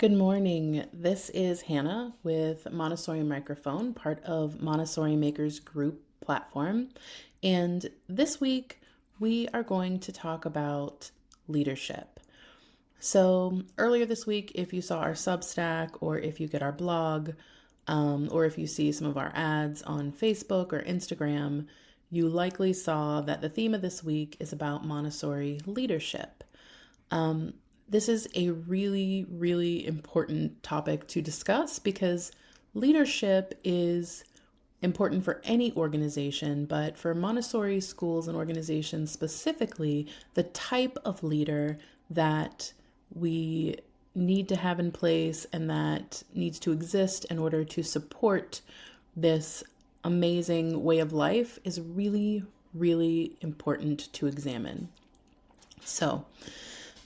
Good morning. This is Hannah with Montessori Microphone, part of Montessori Makers Group platform. And this week we are going to talk about leadership. So, earlier this week, if you saw our Substack or if you get our blog, or if you see some of our ads on Facebook or Instagram, you likely saw that the theme of this week is about Montessori leadership. This is a really, really important topic to discuss because leadership is important for any organization, but for Montessori schools and organizations specifically, the type of leader that we need to have in place and that needs to exist in order to support this amazing way of life is really, really important to examine. So,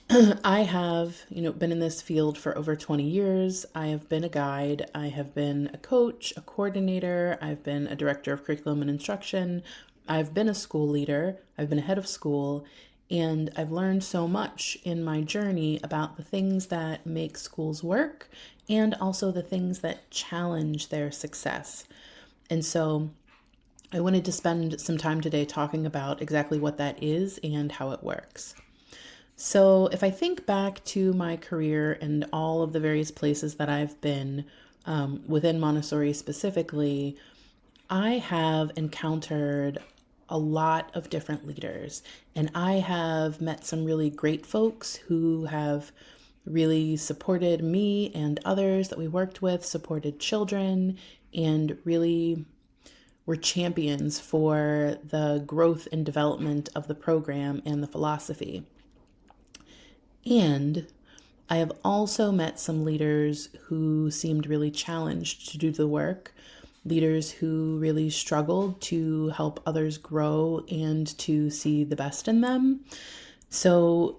I have, been in this field for over 20 years. I have been a guide. I have been a coach, a coordinator. I've been a director of curriculum and instruction. I've been a school leader. I've been a head of school. And I've learned so much in my journey about the things that make schools work and also the things that challenge their success. And so I wanted to spend some time today talking about exactly what that is and how it works. So, if I think back to my career and all of the various places that I've been within Montessori specifically, I have encountered a lot of different leaders, and I have met some really great folks who have really supported me and others that we worked with, supported children, and really were champions for the growth and development of the program and the philosophy. And I have also met some leaders who seemed really challenged to do the work, leaders who really struggled to help others grow and to see the best in them. So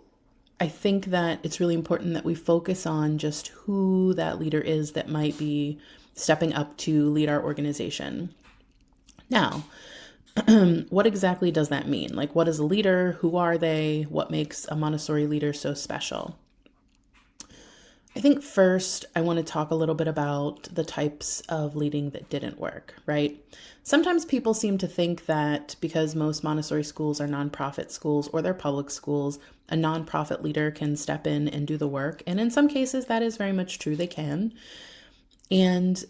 I think that it's really important that we focus on just who that leader is that might be stepping up to lead our organization. Now, what exactly does that mean? Like, what is a leader? Who are they? What makes a Montessori leader so special? I think first I want to talk a little bit about the types of leading that didn't work, right? Sometimes people seem to think that because most Montessori schools are nonprofit schools or they're public schools, a nonprofit leader can step in and do the work. And in some cases, that is very much true. They can. And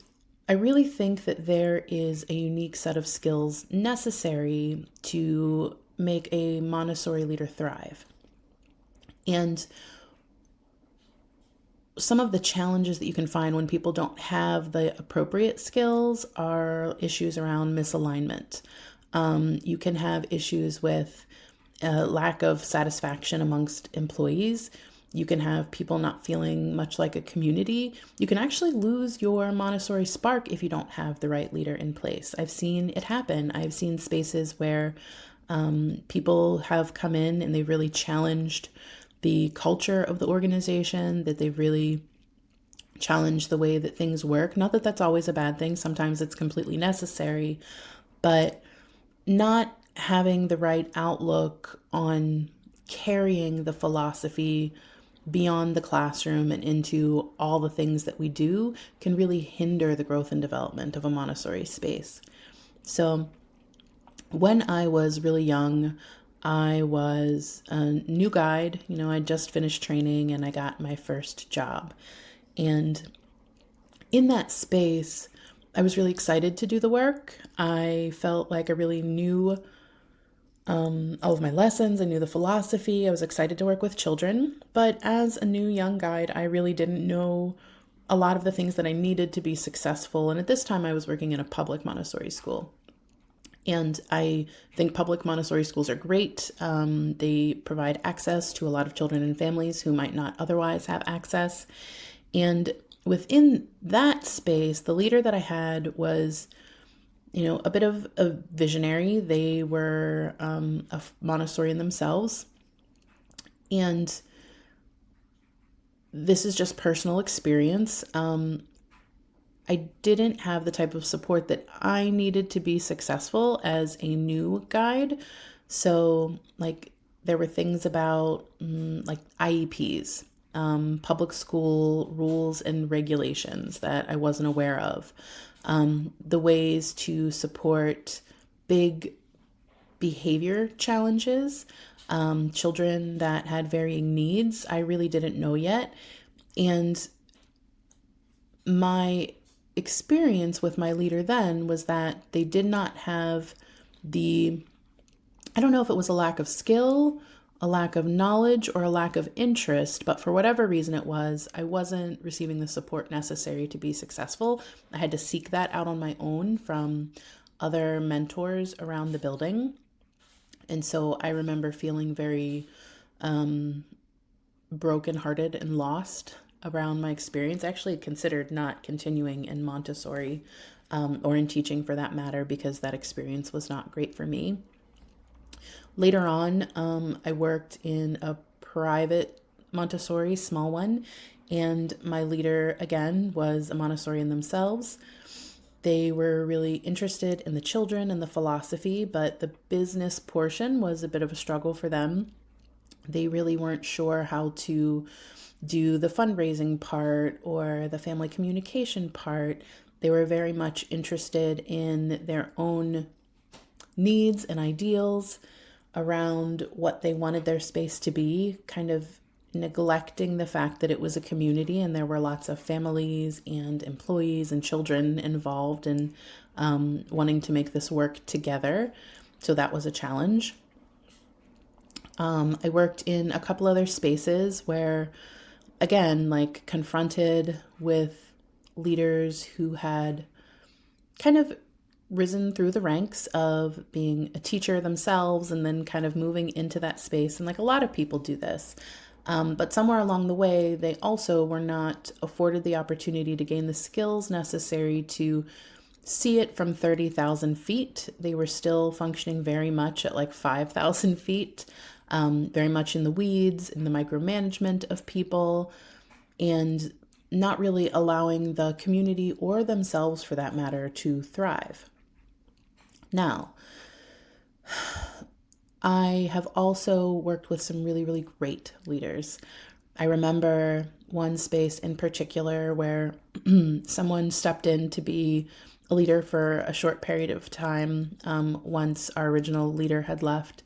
I really think that there is a unique set of skills necessary to make a Montessori leader thrive. And some of the challenges that you can find when people don't have the appropriate skills are issues around misalignment. You can have issues with lack of satisfaction amongst employees. You can have people not feeling much like a community. You can actually lose your Montessori spark if you don't have the right leader in place. I've seen it happen. I've seen spaces where people have come in and they've really challenged the culture of the organization, that they've really challenged the way that things work. Not that that's always a bad thing. Sometimes it's completely necessary, but not having the right outlook on carrying the philosophy beyond the classroom and into all the things that we do can really hinder the growth and development of a Montessori space. So when I was really young, I was a new guide. I just finished training and I got my first job. And in that space, I was really excited to do the work. I felt like I really knew all of my lessons. I knew the philosophy. I was excited to work with children. But as a new young guide, I really didn't know a lot of the things that I needed to be successful. And at this time, I was working in a public Montessori school. And I think public Montessori schools are great. They provide access to a lot of children and families who might not otherwise have access. And within that space, the leader that I had was a bit of a visionary. They were a Montessorian themselves. And this is just personal experience. I didn't have the type of support that I needed to be successful as a new guide. So, there were things about like IEPs. public school rules and regulations that I wasn't aware of, the ways to support big behavior challenges, children that had varying needs, I really didn't know yet. And my experience with my leader then was that they did not have the, I don't know if it was a lack of skill, a lack of knowledge, or a lack of interest, but for whatever reason it was, I wasn't receiving the support necessary to be successful. I had to seek that out on my own from other mentors around the building. And so I remember feeling very brokenhearted and lost around my experience. I actually considered not continuing in Montessori or in teaching for that matter because that experience was not great for me. Later on, I worked in a private Montessori, small one, and my leader, again, was a Montessorian themselves. They were really interested in the children and the philosophy, but the business portion was a bit of a struggle for them. They really weren't sure how to do the fundraising part or the family communication part. They were very much interested in their own needs and ideals around what they wanted their space to be, kind of neglecting the fact that it was a community and there were lots of families and employees and children involved in wanting to make this work together. So that was a challenge. I worked in a couple other spaces where, again, like confronted with leaders who had kind of risen through the ranks of being a teacher themselves and then kind of moving into that space. And like a lot of people do this. But somewhere along the way, they also were not afforded the opportunity to gain the skills necessary to see it from 30,000 feet. They were still functioning very much at like 5,000 feet, very much in the weeds, in the micromanagement of people, and not really allowing the community or themselves, for that matter, to thrive. Now, I have also worked with some really, really great leaders. I remember one space in particular where someone stepped in to be a leader for a short period of time once our original leader had left.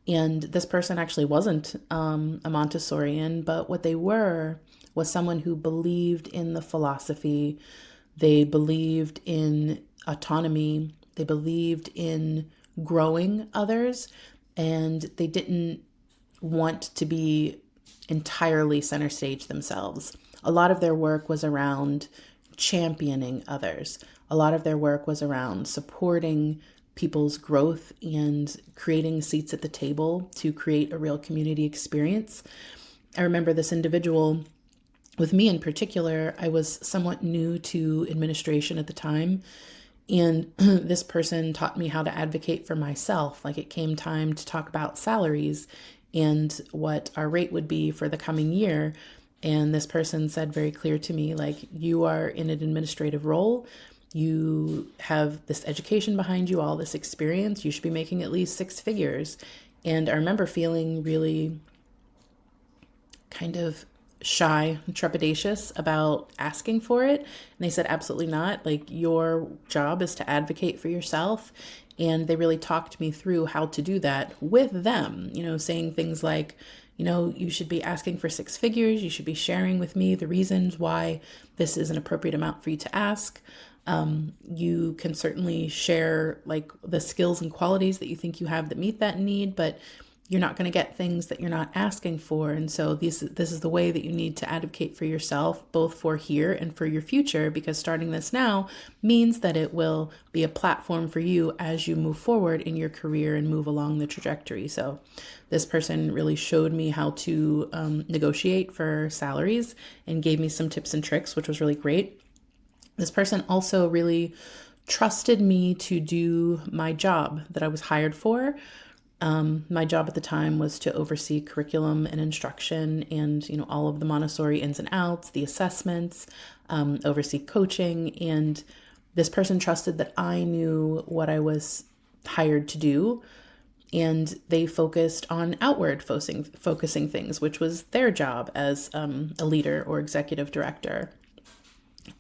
And this person actually wasn't a Montessorian, but what they were was someone who believed in the philosophy. They believed in autonomy. They believed in growing others, and they didn't want to be entirely center stage themselves. A lot of their work was around championing others. A lot of their work was around supporting people's growth and creating seats at the table to create a real community experience. I remember this individual, with me in particular, I was somewhat new to administration at the time. And this person taught me how to advocate for myself. Like it came time to talk about salaries and what our rate would be for the coming year. And this person said very clear to me, like, you are in an administrative role. You have this education behind you, all this experience. You should be making at least six figures. And I remember feeling really kind of shy, trepidatious about asking for it. And they said, absolutely not. Like, your job is to advocate for yourself. And they really talked me through how to do that with them, saying things like, you should be asking for six figures. You should be sharing with me the reasons why this is an appropriate amount for you to ask. You can certainly share like the skills and qualities that you think you have that meet that need, but you're not going to get things that you're not asking for. And so this is the way that you need to advocate for yourself, both for here and for your future, because starting this now means that it will be a platform for you as you move forward in your career and move along the trajectory. So this person really showed me how to negotiate for salaries and gave me some tips and tricks, which was really great. This person also really trusted me to do my job that I was hired for. My job at the time was to oversee curriculum and instruction and, all of the Montessori ins and outs, the assessments, oversee coaching. And this person trusted that I knew what I was hired to do. And they focused on outward focusing things, which was their job as a leader or executive director.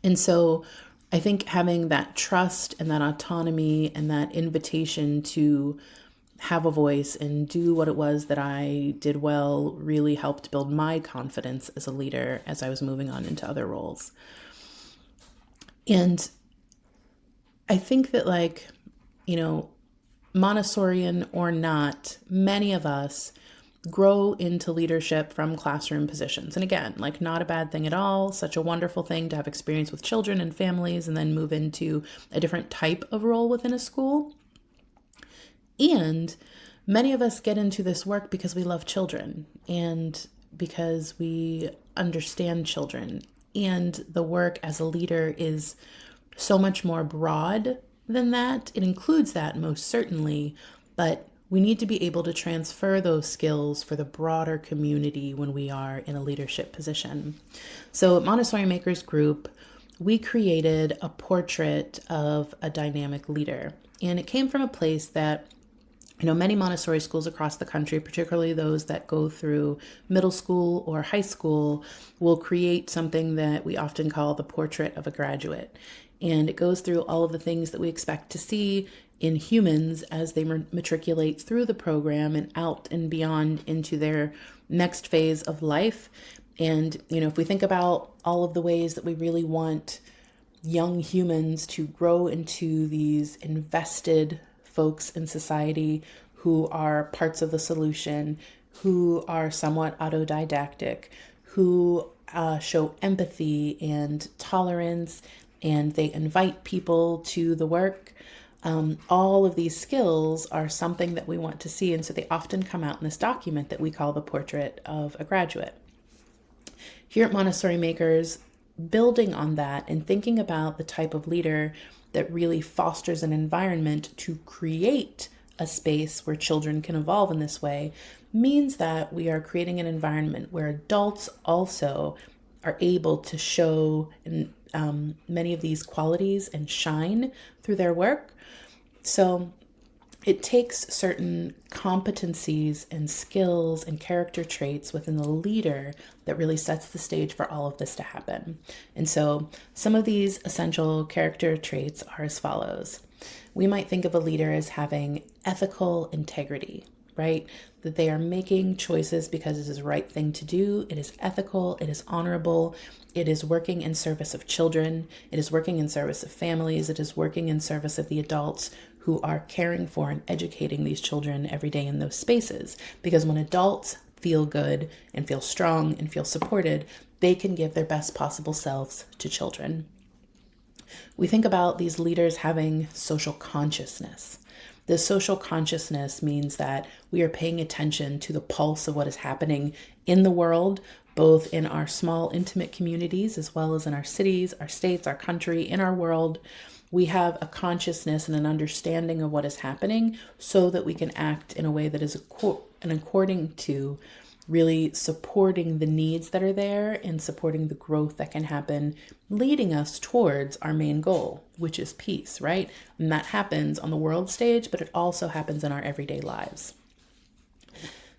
And so I think having that trust and that autonomy and that invitation to have a voice and do what it was that I did well really helped build my confidence as a leader as I was moving on into other roles. And I think that, like, you know, Montessorian or not, many of us grow into leadership from classroom positions. And again, like, not a bad thing at all. Such a wonderful thing to have experience with children and families and then move into a different type of role within a school. And many of us get into this work because we love children and because we understand children. And the work as a leader is so much more broad than that. It includes that most certainly, but we need to be able to transfer those skills for the broader community when we are in a leadership position. So at Montessori Makers Group, we created a portrait of a dynamic leader. And it came from a place that many Montessori schools across the country, particularly those that go through middle school or high school, will create something that we often call the portrait of a graduate. And it goes through all of the things that we expect to see in humans as they matriculate through the program and out and beyond into their next phase of life. And, if we think about all of the ways that we really want young humans to grow into these invested folks in society who are parts of the solution, who are somewhat autodidactic, who show empathy and tolerance, and they invite people to the work. All of these skills are something that we want to see, and so they often come out in this document that we call the portrait of a graduate. Here at Montessori Makers, building on that and thinking about the type of leader that really fosters an environment to create a space where children can evolve in this way means that we are creating an environment where adults also are able to show many of these qualities and shine through their work. So it takes certain competencies and skills and character traits within the leader that really sets the stage for all of this to happen. And so some of these essential character traits are as follows. We might think of a leader as having ethical integrity, right? That they are making choices because it is the right thing to do. It is ethical. It is honorable. It is working in service of children. It is working in service of families. It is working in service of the adults who are caring for and educating these children every day in those spaces. Because when adults feel good and feel strong and feel supported, they can give their best possible selves to children. We think about these leaders having social consciousness. This social consciousness means that we are paying attention to the pulse of what is happening in the world, both in our small, intimate communities, as well as in our cities, our states, our country, in our world. We have a consciousness and an understanding of what is happening so that we can act in a way that is according to really supporting the needs that are there and supporting the growth that can happen, leading us towards our main goal, which is peace, right? And that happens on the world stage, but it also happens in our everyday lives.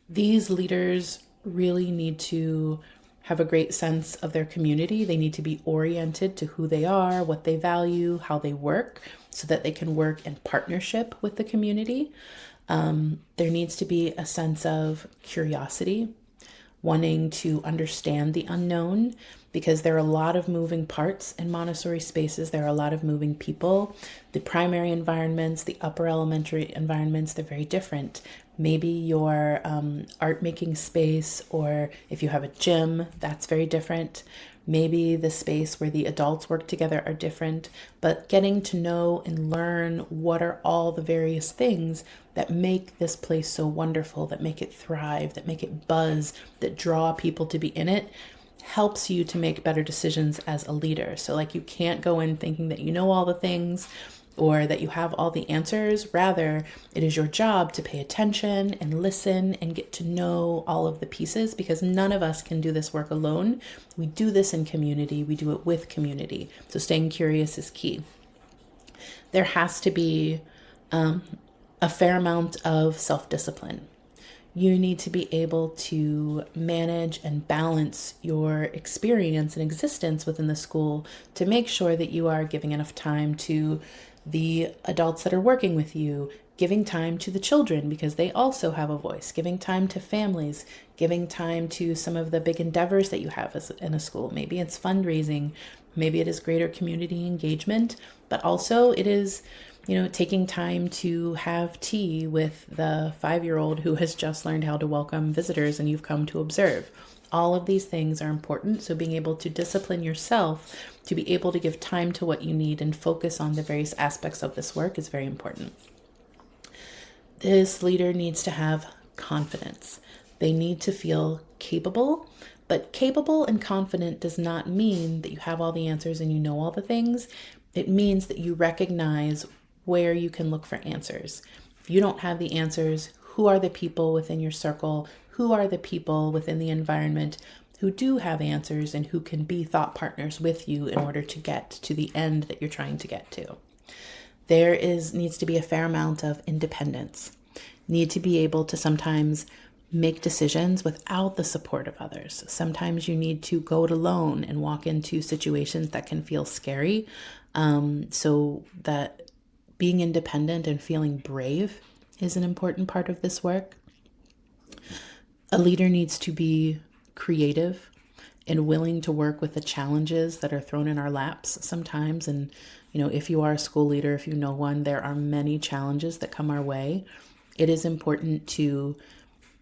These leaders really need to have a great sense of their community. They need to be oriented to who they are, what they value, how they work, so that they can work in partnership with the community. There needs to be a sense of curiosity, wanting to understand the unknown, because there are a lot of moving parts in Montessori spaces. There are a lot of moving people. The primary environments, the upper elementary environments, they're very different. Maybe your art making space, or if you have a gym, that's very different. Maybe the space where the adults work together are different, but getting to know and learn what are all the various things that make this place so wonderful, that make it thrive, that make it buzz, that draw people to be in it, helps you to make better decisions as a leader. So like, you can't go in thinking that you know all the things or that you have all the answers. Rather, it is your job to pay attention and listen and get to know all of the pieces, because none of us can do this work alone. We do this in community. We do it with community. So staying curious is key. There has to be a a fair amount of self-discipline. You need to be able to manage and balance your experience and existence within the school to make sure that you are giving enough time to the adults that are working with you, giving time to the children because they also have a voice, giving time to families, giving time to some of the big endeavors that you have in a school. Maybe it's fundraising, maybe it is greater community engagement, but also it is, taking time to have tea with the 5-year-old who has just learned how to welcome visitors and you've come to observe. All of these things are important. So being able to discipline yourself to be able to give time to what you need and focus on the various aspects of this work is very important. This leader needs to have confidence. They need to feel capable, but capable and confident does not mean that you have all the answers and you know all the things. It means that you recognize where you can look for answers. If you don't have the answers, who are the people within your circle? Who are the people within the environment who do have answers and who can be thought partners with you in order to get to the end that you're trying to get to? Needs to be a fair amount of independence. Need to be able to sometimes make decisions without the support of others. Sometimes you need to go it alone and walk into situations that can feel scary. So that being independent and feeling brave is an important part of this work. A leader needs to be creative and willing to work with the challenges that are thrown in our laps sometimes. And, if you are a school leader, if you know one, there are many challenges that come our way. It is important to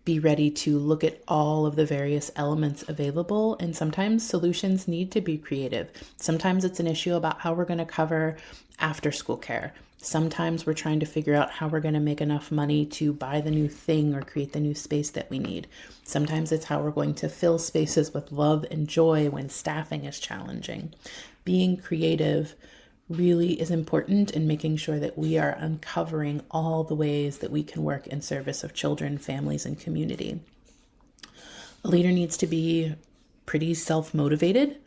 be ready to look at all of the various elements available. And sometimes solutions need to be creative. Sometimes it's an issue about how we're going to cover after school care. Sometimes we're trying to figure out how we're going to make enough money to buy the new thing or create the new space that we need. Sometimes it's how we're going to fill spaces with love and joy when staffing is challenging. Being creative really is important in making sure that we are uncovering all the ways that we can work in service of children, families, and community. A leader needs to be pretty self-motivated.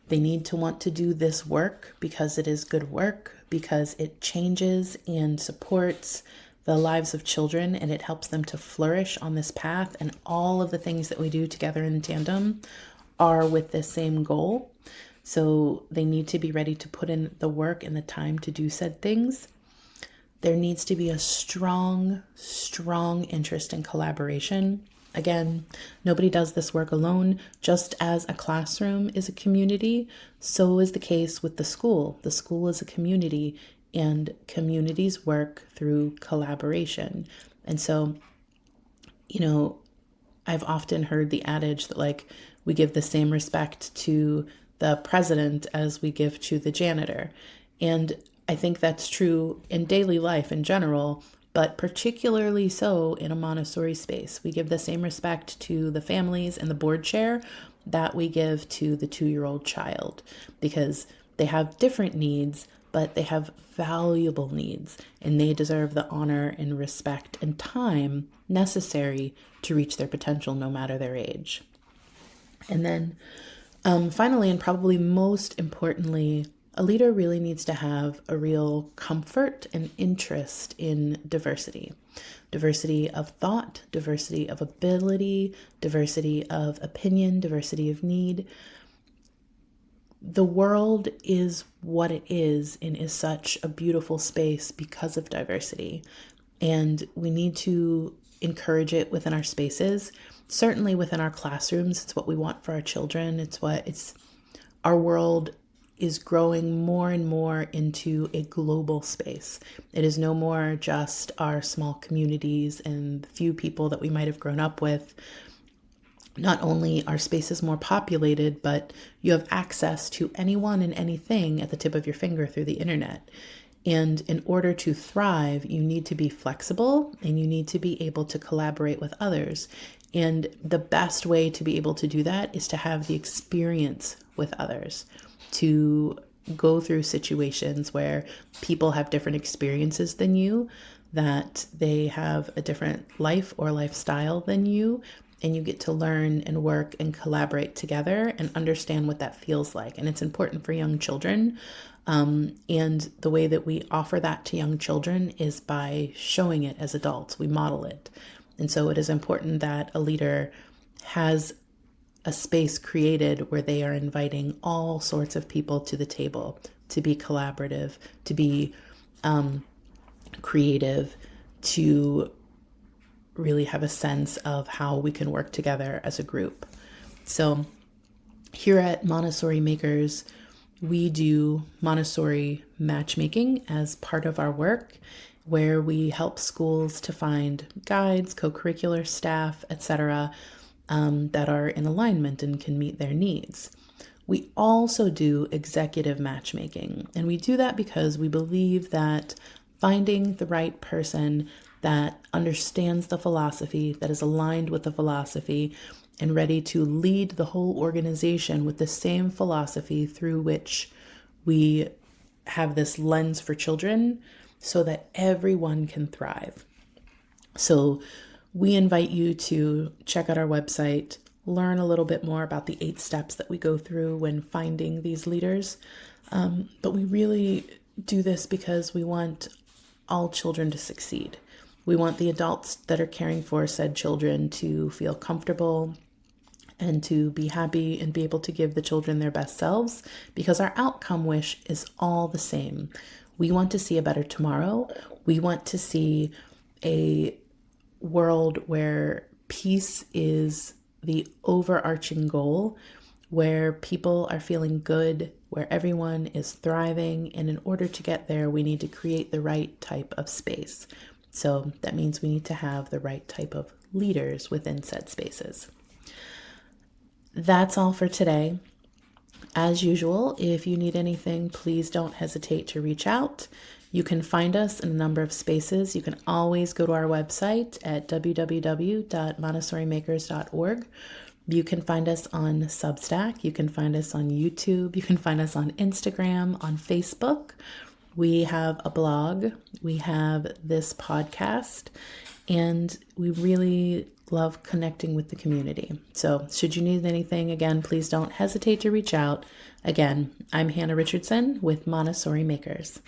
They need to want to do this work because it is good work, because it changes and supports the lives of children and it helps them to flourish on this path. And all of the things that we do together in tandem are with the same goal. So they need to be ready to put in the work and the time to do said things. There needs to be a strong interest in collaboration. Again, nobody does this work alone. Just as a classroom is a community, so is the case with the school. The school is a community and communities work through collaboration. And so, I've often heard the adage that we give the same respect to the president as we give to the janitor. And I think that's true in daily life in general, but particularly so in a Montessori space. We give the same respect to the families and the board chair that we give to the 2-year-old child because they have different needs, but they have valuable needs and they deserve the honor and respect and time necessary to reach their potential no matter their age. And then finally, and probably most importantly, a leader really needs to have a real comfort and interest in diversity. Diversity of thought, diversity of ability, diversity of opinion, diversity of need. The world is what it is and is such a beautiful space because of diversity. And we need to encourage it within our spaces. Certainly within our classrooms, it's what we want for our children. Our world is growing more and more into a global space. It is no more just our small communities and the few people that we might have grown up with. Not only are spaces more populated, but you have access to anyone and anything at the tip of your finger through the internet. And in order to thrive, you need to be flexible and you need to be able to collaborate with others. And the best way to be able to do that is to have the experience with others, to go through situations where people have different experiences than you, that they have a different life or lifestyle than you, and you get to learn and work and collaborate together and understand what that feels like. And it's important for young children And the way that we offer that to young children is by showing it as adults. We model it. And so it is important that a leader has a space created where they are inviting all sorts of people to the table to be collaborative, to be creative, to really have a sense of how we can work together as a group. So here at Montessori Makers, we do Montessori matchmaking as part of our work, where we help schools to find guides, co-curricular staff, etc., that are in alignment and can meet their needs. We also do executive matchmaking, and we do that because we believe that finding the right person that understands the philosophy, that is aligned with the philosophy, and ready to lead the whole organization with the same philosophy through which we have this lens for children so that everyone can thrive. So we invite you to check out our website, learn a little bit more about the 8 steps that we go through when finding these leaders. But we really do this because we want all children to succeed. We want the adults that are caring for said children to feel comfortable and to be happy and be able to give the children their best selves, because our outcome wish is all the same. We want to see a better tomorrow. We want to see a world where peace is the overarching goal, where people are feeling good, where everyone is thriving. And in order to get there, we need to create the right type of space. So that means we need to have the right type of leaders within said spaces. That's all for today. As usual, if you need anything, please don't hesitate to reach out. You can find us in a number of spaces. You can always go to our website at www.montessorimakers.org. You can find us on Substack. You can find us on YouTube. You can find us on Instagram, on Facebook. We have a blog. We have this podcast. And we really love connecting with the community. So should you need anything, again, please don't hesitate to reach out. Again, I'm Hannah Richardson with Montessori Makers.